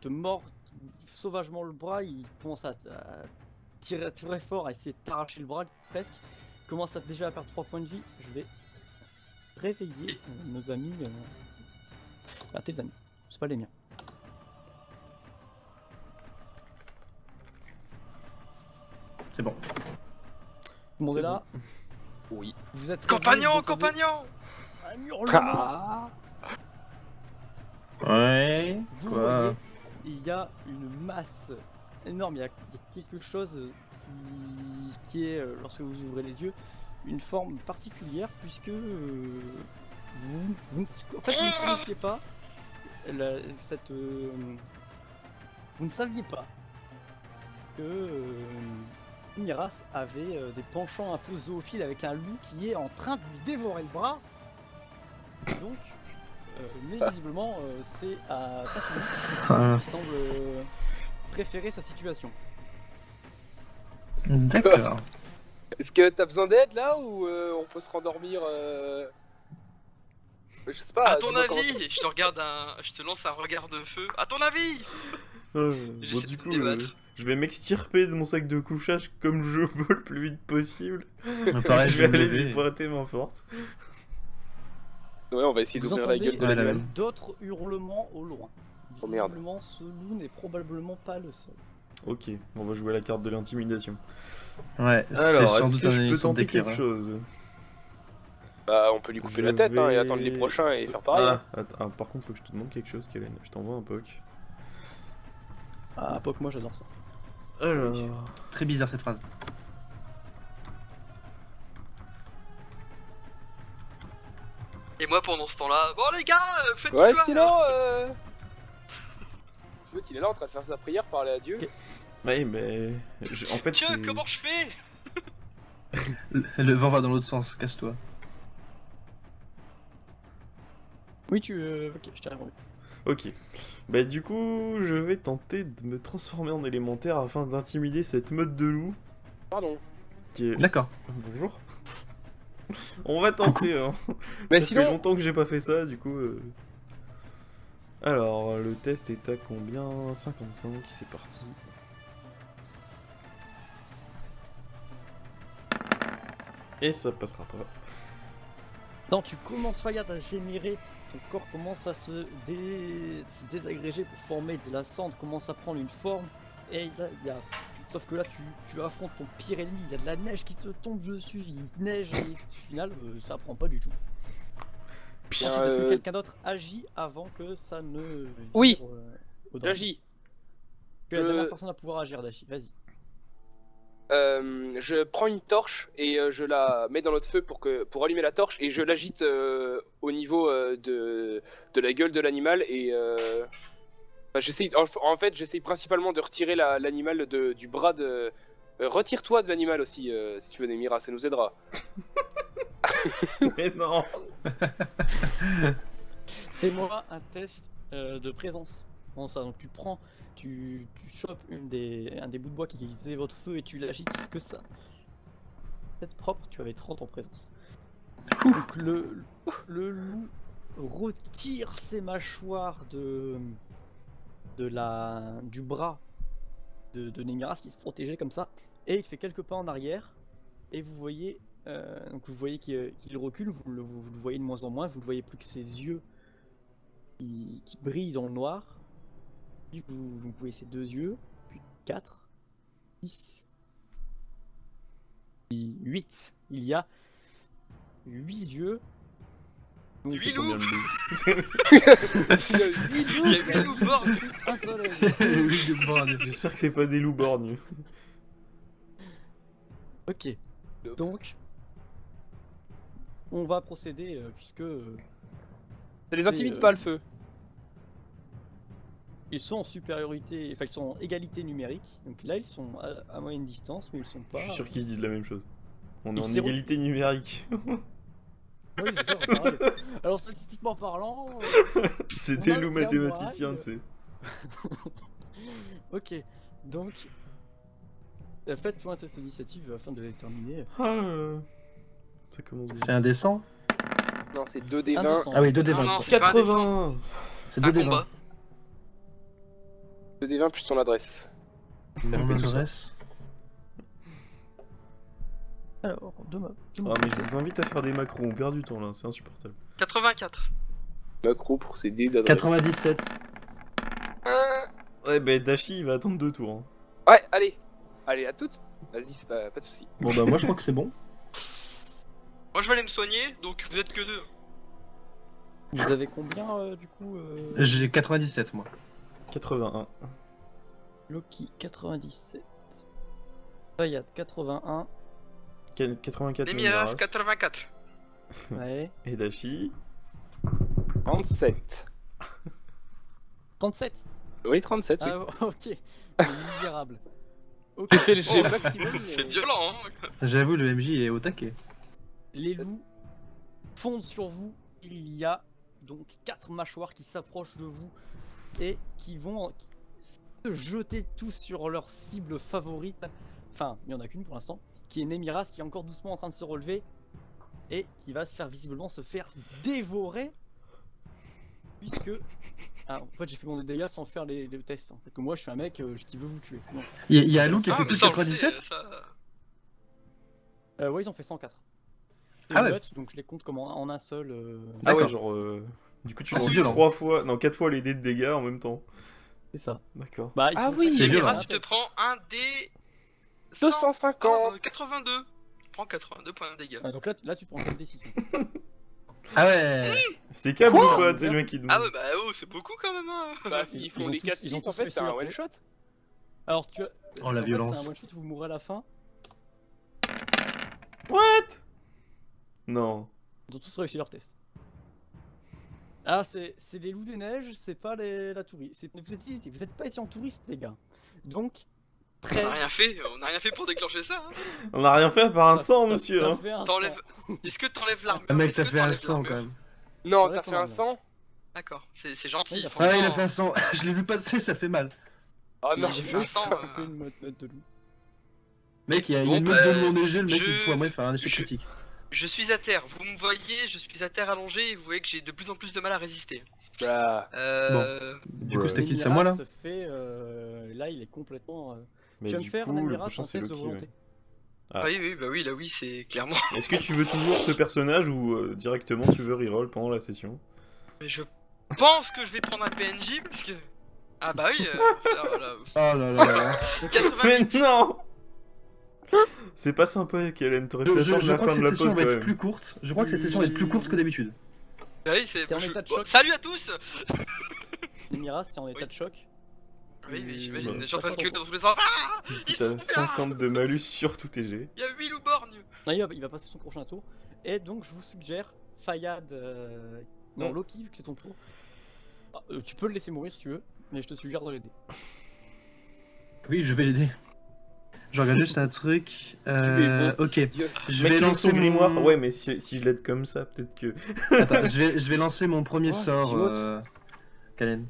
te mord sauvagement le bras, il commence à tirer très fort, à essayer de t'arracher le bras presque. Il commence déjà à perdre 3 points de vie. Je vais réveiller nos amis. Enfin, tes amis, c'est pas les miens. C'est bon. Tout le monde est là. Oui. Vous êtes Compagnon, réveillés, vous entendez compagnon. un hurlement. Ah. Ouais. Vous Quoi? voyez, il y a une masse énorme, il y a quelque chose qui est, lorsque vous ouvrez les yeux, une forme particulière, puisque vous ne connaissiez pas vous ne saviez pas que Miras avait des penchants un peu zoophiles avec un loup qui est en train de lui dévorer le bras. Donc, mais visiblement, c'est à Sassoon qui semble préférer sa situation. D'accord. Est-ce que t'as besoin d'aide là ou on peut se rendormir Je sais pas. À ton dis-moi comment avis, je te lance un regard de feu. À ton avis. Bon, J'essaie du de coup, débattre. je vais m'extirper de mon sac de couchage comme je peux le plus vite possible. Pareil, je je vais vais me aller lui lever. pointer main forte. Ouais, on va essayer Vous d'ouvrir la entendez gueule de Ouais, la la même. d'autres hurlements au loin. Oh, merde. Visiblement, ce loup n'est probablement pas le seul. Ok, on va jouer à la carte de l'intimidation. Ouais, Alors, c'est sans est-ce doute que je peux son tenter d'éclaireur. quelque chose? Bah, on peut lui couper Je la tête hein, et vais- attendre les prochains et faire pareil. hein. Par contre, faut que je te demande quelque chose, Kellen. Je t'envoie un poke. Ah, Poc, moi j'adore ça. Alors... Très bizarre cette phrase. Et moi pendant ce temps-là, bon les gars, faites Ouais, quoi, sinon. là Tu vois qu'il est là en train de faire sa prière, parler à Dieu. Ok. Ouais, mais... En fait, Dieu, c'est... comment je fais? Le vent va dans l'autre sens, casse-toi. Oui, ok, je t'ai répondu. Ok. Bah du coup, je vais tenter de me transformer en élémentaire afin d'intimider cette meute de loups Pardon. qui est... D'accord. Bonjour. On va tenter, hein. Mais Ça fait sinon. longtemps que j'ai pas fait ça, du coup... Alors, le test est à combien? 55, c'est parti. Et ça passera pas. Non, tu commences Fayad à générer, ton corps commence à se désagréger pour former de la cendre, commence à prendre une forme, et là, sauf que là tu affrontes ton pire ennemi, il y a de la neige qui te tombe dessus, il neige, et au final ça prend pas du tout. Ensuite, est-ce que quelqu'un d'autre agit avant que ça ne vire, Oui. au danger? J'agis. Tu es la dernière personne à pouvoir agir, Dashi, vas-y. Je prends une torche et je la mets dans notre feu pour allumer la torche et je l'agite au niveau de la gueule de l'animal et en fait j'essaye principalement de retirer l'animal du bras de retire-toi de l'animal aussi si tu veux Nemira, ça nous aidera. Mais non. Fais-moi un test de présence. Bon, ça, donc tu chopes un des bouts de bois qui faisait votre feu et tu l'agites, c'est que ça. Tête propre, tu avais 30 en présence. Donc le loup retire ses mâchoires du bras de Nemiras qui se protégeait comme ça, et il fait quelques pas en arrière, et vous voyez qu'il recule, vous le voyez de moins en moins, vous ne voyez plus que ses yeux qui brillent dans le noir. Puis vous voyez ses deux yeux, puis 4, 6, 8. Il y a 8 yeux. Donc, 8 Combien loups. de loups? Il y a 8 loups morts. un seul œil. Oui, de bord. J'espère que c'est pas des loups borgnes. Ok, donc on va procéder puisque Ça les intimide Et, pas le feu. ils sont en supériorité, enfin ils sont en égalité numérique. Donc là ils sont à moyenne distance, mais ils sont pas. Je suis sûr qu'ils se disent la même chose. On est Il en s'est re- égalité numérique. Oui, c'est ça, pareil. Alors statistiquement parlant. C'est On des a loups bien mathématiciens, moyen. tu sais. Ok, donc faites-moi un test d'initiative afin de déterminer. Ah là là. Ça commence bien. C'est indécent? Non, c'est 2 des Un 20. descend. Ah oui, 2 des Non, 20. non, c'est pas 80. C'est un 2 des 20. combat. 2d20 plus ton adresse. Mon fait tout ça. adresse. Alors, demain. Ah, mais je vous invite à faire des macros, on perd du temps là, c'est insupportable. 84. Macro pour ces dés d'adresse. 97. Ouais, bah Dashi il va attendre 2 tours. Hein. Ouais, allez. Allez, à toutes. Vas-y, c'est pas de soucis. Bon bah moi je crois que c'est bon. Moi je vais aller me soigner, donc vous êtes que 2. Vous avez combien du coup J'ai 97 moi. 81. Loki 97. Fayad 81. 84 Nemiras Nemiras. 84. Ouais. Et Dashi. 37. 37. Oui, 37, oui. Ah ok. Il est misérable. Ok. J'ai fait le jet Oh, maximum. C'est violent, hein. J'avoue le MJ est au taquet. Les loups fondent sur vous. Il y a donc 4 mâchoires qui s'approchent de vous et qui vont se jeter tous sur leur cible favorite. Enfin, il n'y en a qu'une pour l'instant, qui est Nemiras, qui est encore doucement en train de se relever et qui va se faire visiblement se faire dévorer. Puisque. Ah, en fait, j'ai fait mon dégâts sans faire les tests. En fait, que moi, je suis un mec qui veut vous tuer. Non. Il y a Lou qui a Ah, fait mais plus de ça, on le sait, 97. ça. Ouais, ils ont fait 104. C'est Ah une ouais. note, donc je les compte comme en un seul. Ah ouais, D'accord. genre. Du coup, tu Ah, c'est lances violent. 3 fois. Non, 4 fois les dés de dégâts en même temps. C'est ça. D'accord. Bah, Ah faut- oui, c'est violent. Nemiras, tu te prends un des 250. 82. Tu prends 82 points de dégâts. Ah, donc là, tu prends 4d6. Ah ouais. C'est câble ou Quoi pas? C'est le mec qui demande. Ah ouais, bah oh, c'est beaucoup quand même, hein. Bah, Ils s'ils font ont les tous- 4 ils ont 6 en tous fait, réussi c'est un leur one jet. shot. Alors, tu as. Oh, la en fait, violence. C'est un one shot, vous mourrez à la fin. What? Non. Ils ont tous réussi leur test. Ah, c'est les loups des neiges, c'est pas la touriste. Vous êtes pas ici en touriste, les gars. Donc, On 13. a rien fait pour déclencher ça, hein. On a rien fait à part un T'as- sang, t'as- monsieur. t'as Hein. fait un T'enlèves. sang. Est-ce que t'enlèves l'armure? Le mec Est-ce t'as que fait un t'enlèves 100 l'armure quand même. Non, J'enlève t'as ton fait un armure. 100. D'accord, c'est gentil. Oui, il a Ah ouais, il a franchement. fait un 100. Je l'ai vu passer, ça fait mal. Ah non, J'ai J'ai fait un fait sang, une note de loup. Mec, il y a Bon, une meute bah, de loup enneigé, le mec je- il pourrait moi faire un échec je- critique. Je suis à terre, vous me voyez, je suis à terre allongé et vous voyez que j'ai de plus en plus de mal à résister. Bah, Du coup, Ouais. c'était qui? C'est Nemiras moi là? se fait. Là, il est complètement. Mais Tu vas me du faire coup, le Nemiras prochain en c'est test de Loki. volonté. Ouais. Ah. Oui, bah oui, là oui, c'est clairement. Est-ce que tu veux toujours ce personnage ou directement tu veux reroll pendant la session? Mais je pense que je vais prendre un PNJ parce que. Ah bah oui, là, voilà. Oh là là là. 88. Mais non! C'est pas sympa, Kellen. T'aurais pu attendre Je la crois que fin de la cette session pause va quand être même. plus courte. Je crois que cette session va être plus courte que d'habitude. Bah oui, c'est. T'es en état de choc. Salut à tous! Nemiras, t'es en état Oui. de choc. Oui, mais Bah, j'imagine, je suis en passe train de pas gueuler ton dans tous les sens. Ah, ils T'as sont 50 de malus sur tous tes jets. Il y a 8 loups borgnes! Non, il va passer son prochain tour. Et donc, je vous suggère, Fayad. Non, Non. Loki, vu que c'est ton tour. Ah, tu peux le laisser mourir si tu veux, mais je te suggère de l'aider. Oui, je vais l'aider. Je regarde juste un truc. Ok. Dieu. Je Mec, vais il ouvre lancer son grimoire. mon... Ouais, mais si je l'aide comme ça, peut-être que. Attends, je vais lancer mon premier Ouais, sort, Jimote. Kalen.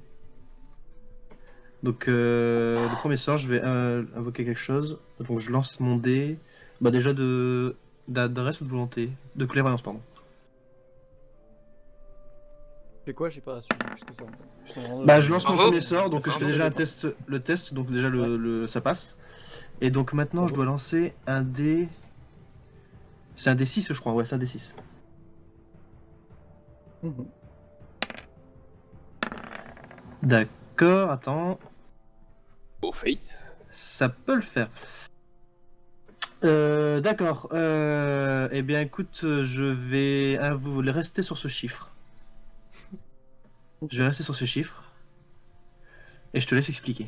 Donc, le premier sort, je vais invoquer quelque chose. Donc, je lance mon dé. Bah, déjà d'adresse ou de volonté? De clairvoyance, pardon. Fais quoi? J'ai pas suivi plus que ça en fait. Je t'en rends- Bah, je lance mon Bravo. premier sort, donc je Bravo. fais déjà le test, donc déjà ça passe. Et donc maintenant, je dois lancer un dé. C'est un D6, je crois, ouais, c'est un D6. Mhm. D'accord, attends. Au Fate. Ça peut le faire. D'accord. Eh bien, écoute, je vais vous rester sur ce chiffre. Je vais rester sur ce chiffre. Et je te laisse expliquer.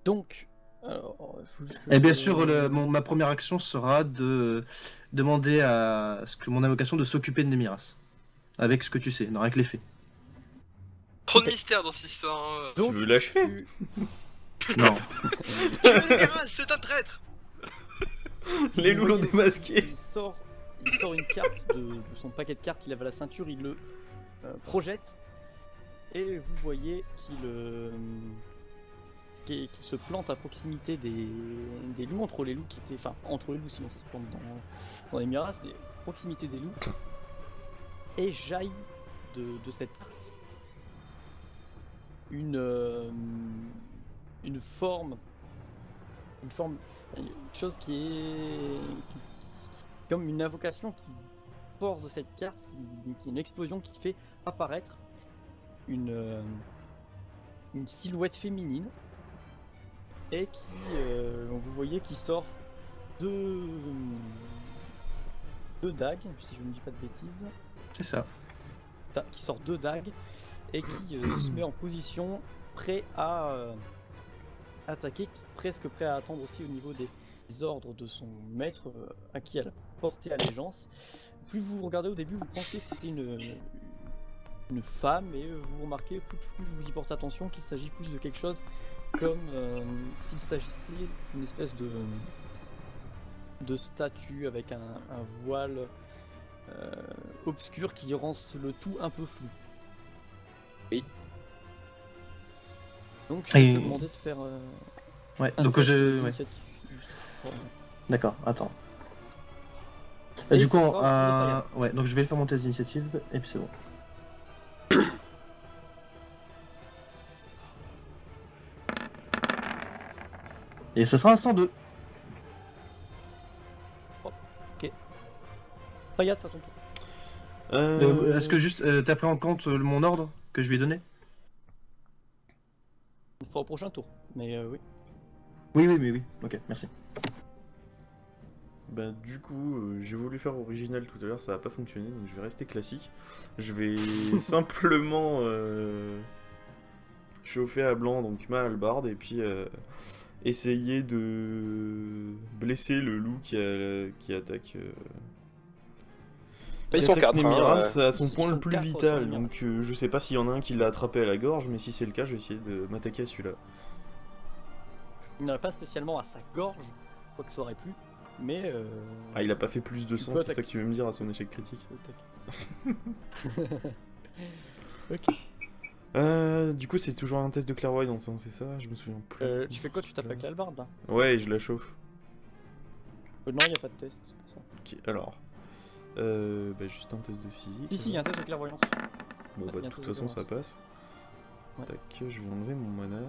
Donc, alors, faut juste que Et bien je- sûr, ma première action sera de demander à ce que mon invocation de s'occuper de Nemiras. Avec ce que tu sais, non, avec les faits. Trop de Ok. mystère dans cette histoire. Hein. Donc, veux l'achever? Non. C'est un traître! Les loups l'ont démasqué. Il sort une carte de son paquet de cartes qu'il avait à la ceinture, il le projette et vous voyez qu'il se plante à proximité des loups, entre les loups qui étaient, enfin entre les loups sinon ça se plante dans les miras, mais à proximité des loups, et jaillit de cette carte une forme, une chose qui est comme une invocation qui porte de cette carte, qui est une explosion qui fait apparaître une silhouette féminine et qui, donc vous voyez, qui sort deux dagues, si je ne dis pas de bêtises. C'est ça. Qui sort deux dagues et qui se met en position prêt à attaquer, presque prêt à attendre aussi au niveau des ordres de son maître à qui elle a porté allégeance. Plus vous regardez au début, vous pensiez que c'était une femme, et vous remarquez plus vous y portez attention qu'il s'agit plus de quelque chose comme s'il s'agissait d'une espèce de statue avec un voile obscur qui rend le tout un peu flou. Oui. Donc je vais Et- te demander de faire Ouais, un donc test je. Ouais. d'initiative, juste pour- D'accord, attends. Et du ce coup, sera au tour de Fayal. ouais, donc je vais faire mon test d'initiative et puis c'est bon. Et ce sera un 102. Fayad, c'est à ton tour. Est-ce que juste t'as pris en compte mon ordre que je lui ai donné? On fera au prochain tour, mais oui. Oui. Ok, merci. Bah du coup, j'ai voulu faire original tout à l'heure, ça a pas fonctionné, donc je vais rester classique. Je vais simplement chauffer à blanc donc ma hallebarde et puis essayer de blesser le loup qui attaque. Ils qui sont attaque 4. Nemiras à son Ils point sont le plus quatre sur vital, Nemiras. donc je sais pas s'il y en a un qui l'a attrapé à la gorge, mais si c'est le cas, je vais essayer de m'attaquer à celui-là. Il n'en a pas spécialement à sa gorge, quoi que ça aurait pu, mais Ah, il a pas fait plus de Tu sang, peux c'est ça attaquer. que tu veux me dire à son échec critique. Ok. Du coup, c'est toujours un test de clairvoyance, hein, c'est ça? Je me souviens plus. Tu fais quoi? Tu tapes avec l'albarde là? Ouais, je la chauffe. Non, il n'y a pas de test, c'est pour ça. Ok, alors. Juste un test de physique. Si, il y a un test de clairvoyance. Bon, il y a bah, un de test toute de façon, ça clairvoyance. passe. Ouais. Tac, je vais enlever mon mana.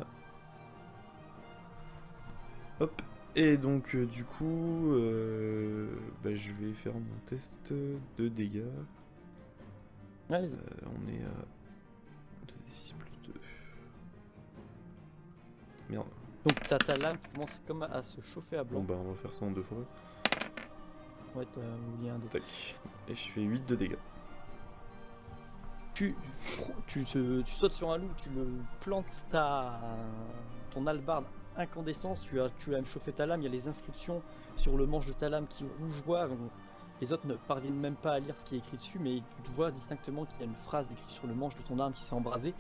Hop. Et donc, du coup, je vais faire mon test de dégâts. Allez-y. On est à 2d6 plus 2. Merde. Donc t'as ta lame qui commence comme à se chauffer à Bon, blanc. bah, on va faire ça en deux fois. Ouais, t'as oublié un des... Tac. Et je fais 8 de dégâts. Tu sautes sur un loup, tu le plantes ton albarde incandescence, tu as chauffé ta lame, il y a les inscriptions sur le manche de ta lame qui rougeoient. Les autres ne parviennent même pas à lire ce qui est écrit dessus, mais tu vois distinctement qu'il y a une phrase écrite sur le manche de ton arme qui s'est embrasée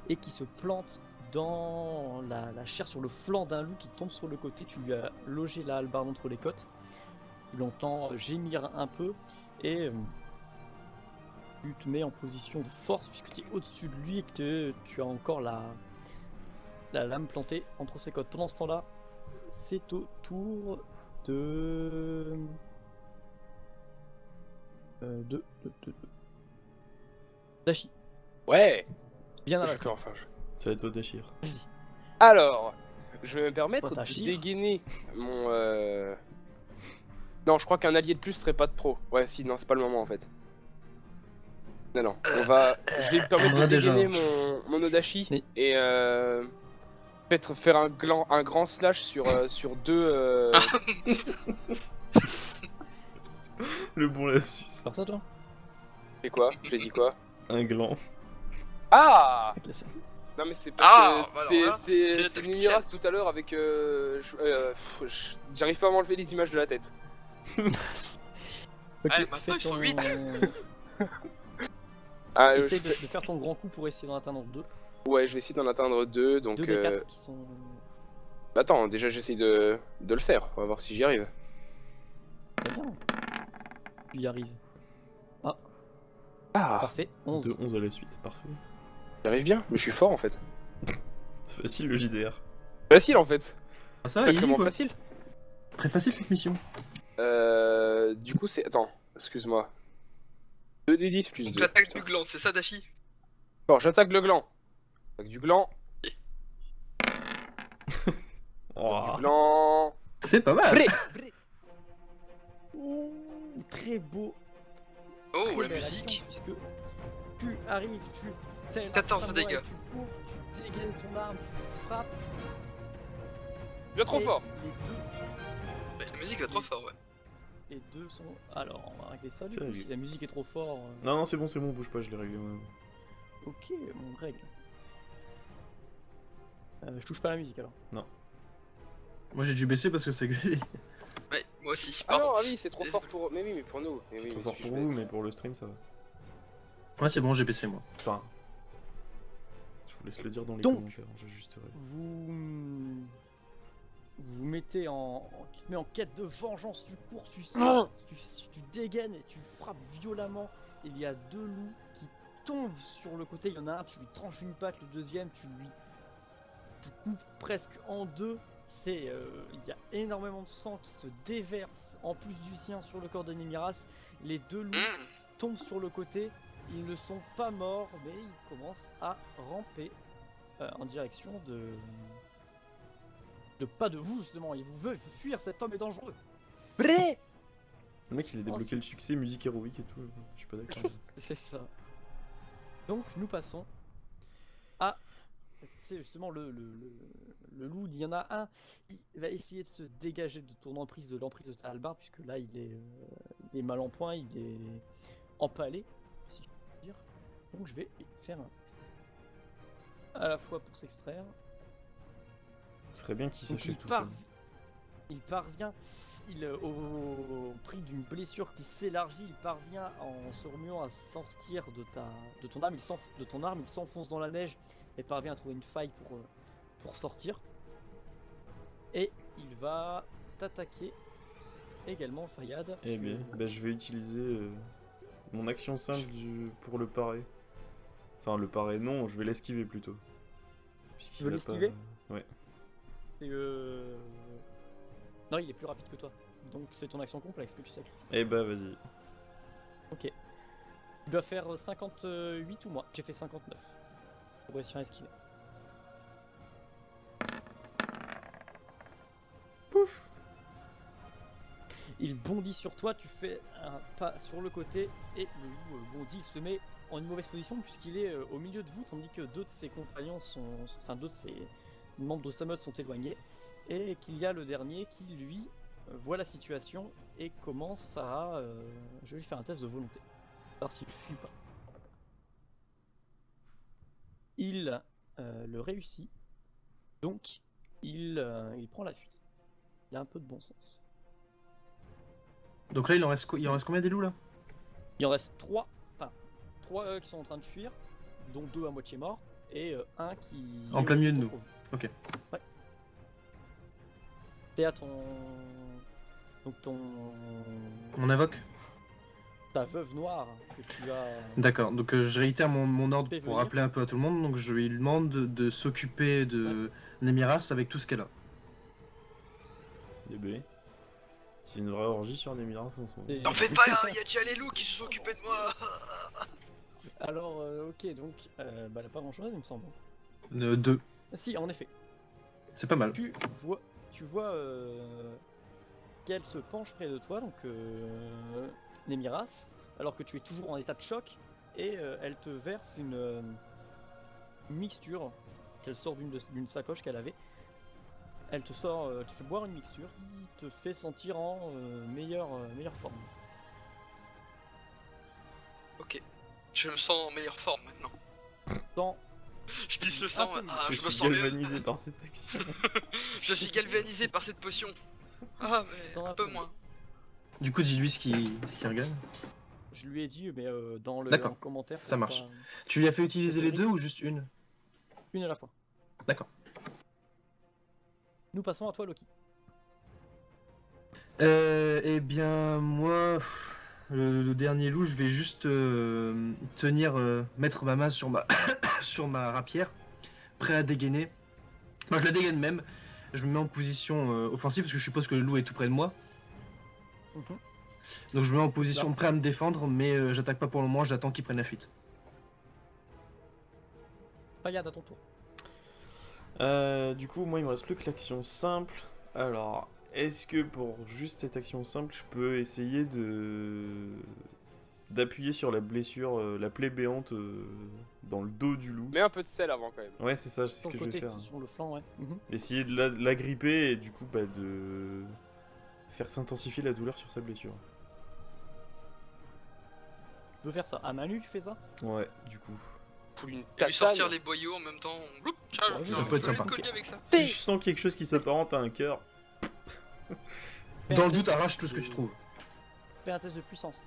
et qui se plante dans la chair sur le flanc d'un loup qui tombe sur le côté. Tu lui as logé la hallebarde entre les côtes. Tu l'entends gémir un peu et tu te mets en position de force puisque tu es au-dessus de lui et que tu as encore la lame plantée entre ses côtes. Pendant ce temps-là, c'est au tour de... Dashi. Ouais. Bien à la Je fais fin. enfin. Ça va être au Dashir. Vas-y. Alors, je vais me permettre Oh, t'as de chier. dégainer mon. Non, je crois qu'un allié de plus serait pas de pro. Ouais, si, non, c'est pas le moment en fait. Non, on va. Je vais me permettre On en de a déjà dégainer un. mon Odachi Mais- et peut-être faire un grand slash sur deux. Le bon lapsus. Faire ça toi? C'est quoi? J'ai dit quoi? Un gland. Ah! Ok, c'est- Non, mais c'est parce Ah, que bah alors là, c'est la c'est tactique. Nimiras tout à l'heure avec. J'arrive pas à m'enlever les images de la tête. Ok, Ouais, maintenant, fais ils sont ton... huit. Ah, Essaye de faire ton grand coup pour essayer d'en atteindre deux. Ouais, je vais essayer d'en atteindre deux, donc... Deux des quatre qui sont... Attends, déjà j'essaye de le faire, on va voir si j'y arrive. Très bien. Tu y arrives. Ah, Parfait. 11. De 11 à la suite, parfait. j'y arrive bien, mais je suis fort en fait. C'est facile le JDR. Facile en fait, Ah, ça va, easy, sacrément quoi. facile. Très facile cette mission. Du coup c'est... Attends, excuse-moi. 2d10 plus Donc 2. l'attaque du gland, c'est ça Dashi? Bon, j'attaque le gland. Attaque du gland. Oh. Du blanc. C'est pas mal. Bré, bré. Ouh, très beau. Oh, Très la belle musique. action, puisque tu arrives, t'es un 14 samouraï, dégâts. tu cours, tu dégaines ton arme, tu frappes. Bien trop et fort. Bah, la musique va trop fort, ouais. Les deux sont. Alors, on va régler ça du C'est coup. réglé. Si la musique est trop fort. Non, non, c'est bon, bouge pas, je l'ai réglé moi-même. Ok, on règle. Je touche pas à la musique alors. Moi j'ai dû baisser parce que c'est grillé. Ouais, moi aussi. Ah non, Pardon. ah oui, c'est trop fort pour. Mais oui, mais pour nous. Mais C'est oui, trop mais fort si pour je vous, vais- mais pour le stream, ça va. Ouais, c'est bon, j'ai baissé moi. Enfin. Je vous laisse le dire dans les Donc, commentaires, j'ajusterai. Vous mettez tu te mets en quête de vengeance, tu cours, tu Ah. sors, tu dégaines et tu frappes violemment. Il y a deux loups qui tombent sur le côté, il y en a un, tu lui tranches une patte, le deuxième, tu coupes presque en deux. Il y a énormément de sang qui se déverse en plus du sien sur le corps de Nemiras. Les deux loups tombent sur le côté, ils ne sont pas morts, mais ils commencent à ramper en direction de pas de vous justement, il vous veut fuir, cet homme est dangereux. Bré. Le mec, il a débloqué le succès, musique héroïque et tout. Je suis pas d'accord. C'est ça. Donc nous passons à... C'est justement le loup, il y en a un qui va essayer de se dégager de ton emprise, de l'emprise de ta hallebarde, puisque là il est mal en point, il est empalé, si je puis dire. Donc je vais faire un test. À la fois pour s'extraire. Ce serait bien qu'il Donc s'achève tout seul. il parvient, au prix d'une blessure qui s'élargit, il parvient en se remuant à sortir de ton arme, il s'enfonce dans la neige et parvient à trouver une faille pour sortir. Et il va t'attaquer également, Fayad. Eh parce bien, que- bah, je vais utiliser mon action simple pour le parer. Enfin, le parer, non, je vais l'esquiver plutôt. Tu veux l'esquiver ? Ouais. c'est, Non, il est plus rapide que toi. Donc c'est ton action complexe que tu sacrifies. Eh bah, vas-y. Ok. Tu dois faire 58 ou moins. J'ai fait 59. Pour réussir à esquiver. Pouf. Il bondit sur toi, tu fais un pas sur le côté et le loup bondit, il se met en une mauvaise position puisqu'il est au milieu de vous tandis que deux de ses compagnons deux de ses membres de sa meute sont éloignés et qu'il y a le dernier qui lui voit la situation et commence à... je vais lui faire un test de volonté, voir s'il fuit ou pas. Il le réussit, donc il prend la fuite. Il a un peu de bon sens. Donc là, il en reste combien des loups là? Il en reste 3, qui sont en train de fuir, dont 2 à moitié morts, et un qui... En est plein milieu de contre nous. vous. Ok. Ouais. T'es à ton... Donc On invoque? ta veuve noire que tu as... D'accord, donc je réitère mon ordre Fais pour venir. rappeler un peu à tout le monde. Donc je lui demande de s'occuper de Nemiras avec tout ce qu'elle a. DB. C'est une vraie orgie sur des miracles en ce moment. Et- T'en fais pas, hein, y'a déjà les loups qui se sont occupés de moi. Alors, ok, donc, elle a pas grand chose, il me semble. 2. Si, en effet, C'est pas mal. tu vois qu'elle se penche près de toi, donc Nemiras, alors que tu es toujours en état de choc, et elle te verse une mixture qu'elle sort d'une sacoche qu'elle avait. Elle te fait boire une mixture qui te fait sentir en meilleure forme. Ok, je me sens en meilleure forme maintenant. Dans Je pisse le Un sang, peu mieux. ah, Je je me suis sens mieux. galvanisé par cette action. Je suis galvanisé par cette potion. Ah, mais Dans un un peu peu. moins. Du coup, dis-lui ce qui regagne. Je lui ai dit, mais dans le D'accord, en commentaire. ça pour marche. pas- Tu lui as fait utiliser les Cédric. 2 ou juste une? Une à la fois. D'accord. Nous passons à toi, Loki. Eh bien, moi, le dernier loup, je vais juste mettre ma main sur sur ma rapière, prêt à dégainer. Moi, je la dégaine même. Je me mets en position offensive parce que je suppose que le loup est tout près de moi. Mhm. Donc, je me mets en position prêt à me défendre, mais j'attaque pas pour le moment. J'attends qu'il prenne la fuite. Fayad, à ton tour. Du coup, moi, il me reste plus que l'action simple. Alors, est-ce que pour juste cette action simple, je peux essayer d'appuyer sur la blessure, la plaie béante dans le dos du loup? Mets un peu de sel avant quand même. Ouais, c'est ça, c'est ce Sur que le je vais côté, faire. sur le flanc, ouais. Essayer de la gripper et du coup, bah, de faire s'intensifier la douleur sur sa blessure. Tu peux faire ça. À main nue, tu fais ça? Ouais, du coup. Pour une Et lui tatane. sortir les boyaux en même temps. Bloup, tiens, Ça je peut être sympa. le collier avec ça. Si je sens quelque chose qui s'apparente à un cœur. Fais Dans un le doute, test arrache tout ce que de- tu trouves. Fais un test de puissance.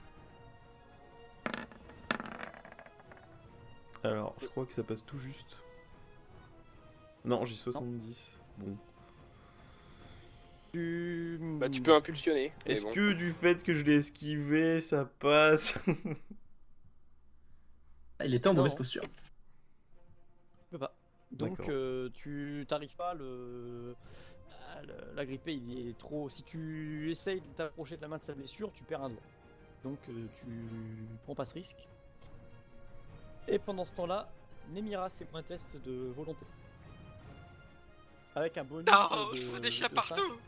Alors, je crois que ça passe tout juste. Non, j'ai 70. Bon. Bah tu peux impulsionner. mais Est-ce bon. que du fait que je l'ai esquivé, ça passe? Ah, il était en mauvaise Non. posture. Tu peux pas. Donc D'accord. tu t'arrives pas la gripper, il est trop. Si tu essayes de t'approcher de la main de sa blessure, tu perds un doigt. Donc tu prends pas ce risque. Et pendant ce temps-là, Nemira fait un test de volonté. Avec un bonus Oh, de, je vois des chats de 5. partout.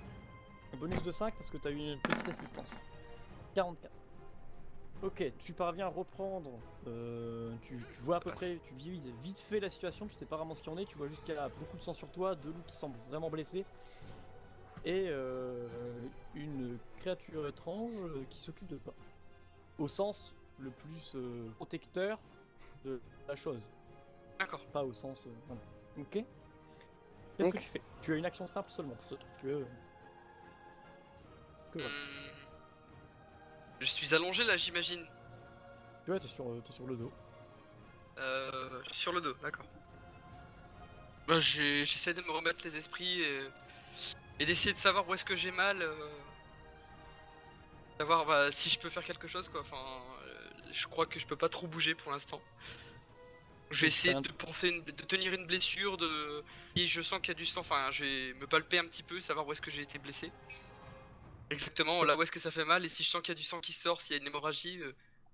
Un bonus de 5 parce que tu as eu une petite assistance. 44. Ok, tu parviens à reprendre. Tu vois à peu près, tu vises vite fait la situation, tu sais pas vraiment ce qu'il y en est, tu vois juste qu'il y a beaucoup de sang sur toi, deux loups qui semblent vraiment blessés. Et une créature étrange qui s'occupe de toi. Au sens le plus protecteur de la chose. D'accord. Pas au sens. Voilà. Ok. Qu'est-ce que Ok. tu fais? Tu as une action simple seulement pour ce truc. Que voilà. Je suis allongé là, j'imagine. Tu vois, t'es sur le dos. Sur le dos, d'accord. Bah, j'essaie de me remettre les esprits et d'essayer de savoir où est-ce que j'ai mal. Savoir bah, si je peux faire quelque chose quoi. Enfin, je crois que je peux pas trop bouger pour l'instant. Je vais Donc, essayer c'est un- de penser, de tenir une blessure, si je sens qu'il y a du sang, enfin, je vais me palper un petit peu, savoir où est-ce que j'ai été blessé. Exactement, là où est-ce que ça fait mal, et si je sens qu'il y a du sang qui sort, s'il y a une hémorragie,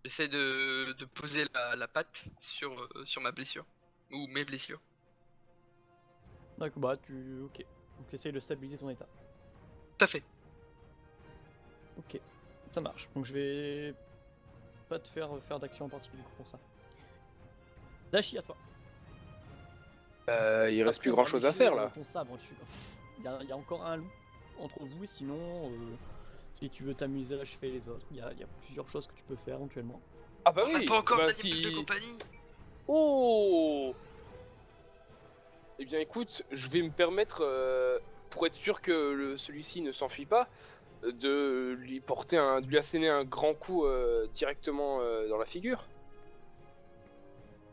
j'essaie de poser la patte sur ma blessure. Ou mes blessures. D'accord, bah tu. Ok. Donc t'essayes de stabiliser ton état. Tout à fait. Ok. Ça marche. Donc je vais pas te faire d'action en particulier du coup pour ça. Dashi, à toi. Il reste Après plus avoir grand chose à léché, faire là. Ton sabre, il y a encore un loup entre vous, sinon si tu veux t'amuser là, je fais les autres. Il y a plusieurs choses que tu peux faire éventuellement. Ah bah On n'a oui. pas encore bah, d'animal de compagnie. Oh. Eh bien écoute, je vais me permettre, pour être sûr que celui-ci ne s'enfuit pas, de lui asséner un grand coup directement dans la figure.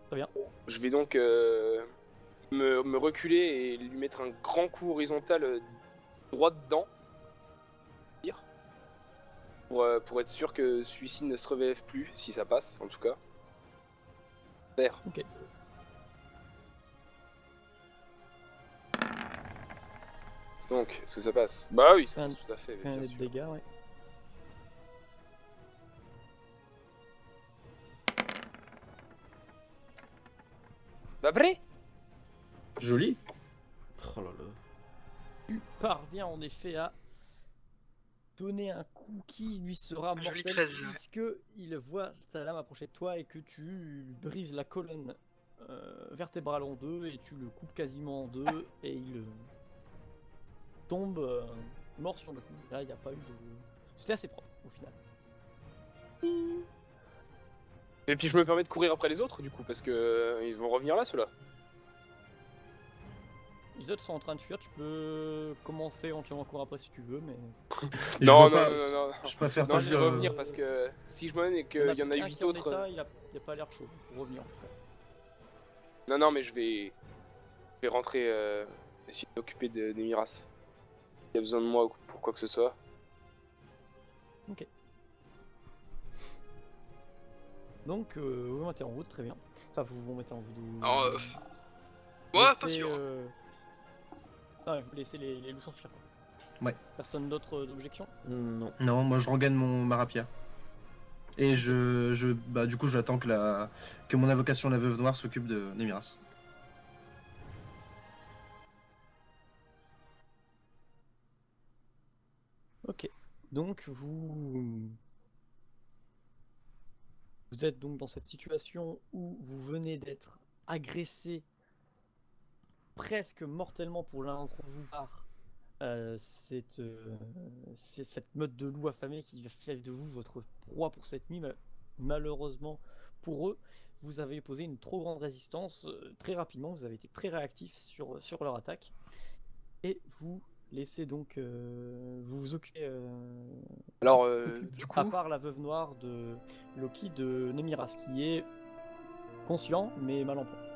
Très bien. Je vais donc me reculer et lui mettre un grand coup horizontal droit dedans. Pour être sûr que celui-ci ne se relève plus, si ça passe en tout cas. Faire. Ok. Donc, est-ce que ça passe? Bah oui, ça Fais un- passe tout à fait. Fais un bien net de sûr. dégâts, ouais. Bah bré. Joli. Oh là là. Tu parviens en effet à donner un coup qui lui sera Joli mortel 13. puisque il voit ta lame approcher de toi et que tu brises la colonne vertébrale en deux et tu le coupes quasiment en deux et il tombe mort sur le coup. Là, il n'y a pas eu de. C'était assez propre au final. Et puis je me permets de courir après les autres du coup, parce que ils vont revenir là ceux-là. Les autres sont en train de fuir. Tu peux commencer éventuellement encore après si tu veux, mais. Je Non, vois non, pas- non. Je préfère Non, pas je dire. vais revenir parce que si je me mène et qu'il y en a plus qu'un 8 qui est en autres. état, il a pas l'air chaud pour revenir en tout cas. Non, mais je vais rentrer essayer de m'occuper des Miras. Il y a besoin de moi pour quoi que ce soit. Donc, vous vous mettez en route, très bien. Enfin, vous vous mettez en route. Alors, vous ouais, laissez, pas sûr. Non, vous laissez les loups s'enfuir. Ouais. Personne d'autre d'objection? Non. Non, moi je regagne ma rapière. Et bah, du coup, j'attends que mon invocation la veuve noire s'occupe de Nemiras. Donc vous êtes donc dans cette situation où vous venez d'être agressé presque mortellement pour l'un d'entre vous par c'est cette meute de loups affamés qui fait de vous votre proie pour cette nuit. Malheureusement pour eux, vous avez posé une trop grande résistance très rapidement, vous avez été très réactif sur leur attaque et vous laissez donc vous vous occupez Alors, occupe, du coup, à part la veuve noire de Loki, de Nemiras qui est conscient mais mal en point.